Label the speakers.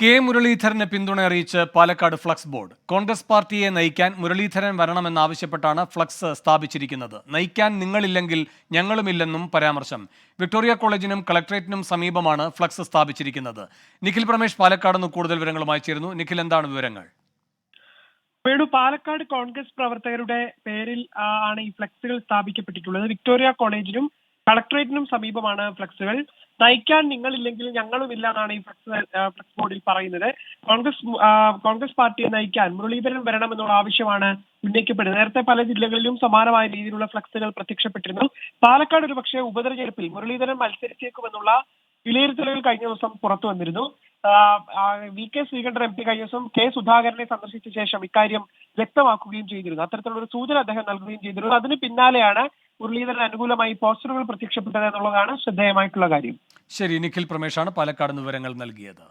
Speaker 1: K മുരളീധരന് പിന്തുണ അറിയിച്ച് Palakkad flex board. Congress പാർട്ടിയെ നയിക്കാൻ മുരളീധരൻ വരണമെന്നാവശ്യപ്പെട്ടാണ് ഫ്ലക്സ് സ്ഥാപിച്ചിരിക്കുന്നത്. നയിക്കാൻ നിങ്ങളില്ലെങ്കിൽ ഞങ്ങളുമില്ലെന്നും പരാമർശം. വിക്ടോറിയ കോളേജിനും കളക്ടറേറ്റിനും സമീപമാണ് ഫ്ലക്സ് സ്ഥാപിച്ചിരിക്കുന്നത്. നിഖിൽ പ്രമേഷ് പാലക്കാട് നിന്ന് കൂടുതൽ വിവരങ്ങളുമായി ചേരുന്നു. നിഖിൽ, എന്താണ് വിവരങ്ങൾ?
Speaker 2: പാലക്കാട് കോൺഗ്രസ് പ്രവർത്തകരുടെ പേരിൽ ആണ് ഈ ഫ്ലക്സുകൾ സ്ഥാപിക്കപ്പെട്ടിട്ടുള്ളത്. വിക്ടോറിയ കോളേജിനും കളക്ടറേറ്റിനും സമീപമാണ് ഫ്ലക്സുകൾ. നയിക്കാൻ നിങ്ങളില്ലെങ്കിൽ ഞങ്ങളുമില്ല എന്നാണ് ഈ ഫ്ലക്സ് ബോർഡിൽ പറയുന്നത്. കോൺഗ്രസ് പാർട്ടിയെ നയിക്കാൻ മുരളീധരൻ വരണമെന്നുള്ള ആവശ്യമാണ് ഉന്നയിക്കപ്പെടുന്നത്. നേരത്തെ പല ജില്ലകളിലും സമാനമായ രീതിയിലുള്ള ഫ്ലക്സുകൾ പ്രത്യക്ഷപ്പെട്ടിരുന്നു. പാലക്കാട് ഒരു പക്ഷേ ഉപതെരഞ്ഞെടുപ്പിൽ മുരളീധരൻ മത്സരിച്ചേക്കുമെന്നുള്ള വിലയിരുത്തലുകൾ കഴിഞ്ഞ ദിവസം പുറത്തു വന്നിരുന്നു. വി കെ ശ്രീകണ്ഠൻ എം പി കഴിഞ്ഞ ദിവസം കെ സുധാകരനെ സന്ദർശിച്ച ശേഷം ഇക്കാര്യം വ്യക്തമാക്കുകയും ചെയ്തിരുന്നു. അത്തരത്തിലുള്ള ഒരു സൂചന അദ്ദേഹം നൽകുകയും ചെയ്തിരുന്നു. അതിന് പിന്നാലെയാണ് മുരളീധരൻ അനുകൂലമായി പോസ്റ്ററുകൾ പ്രത്യക്ഷപ്പെട്ടത് എന്നുള്ളതാണ് ശ്രദ്ധേയമായിട്ടുള്ള കാര്യം.
Speaker 1: ശരി, നിഖിൽ പ്രമേഷാണ് പാലക്കാട് നിന്ന് വിവരങ്ങൾ നൽകിയത്.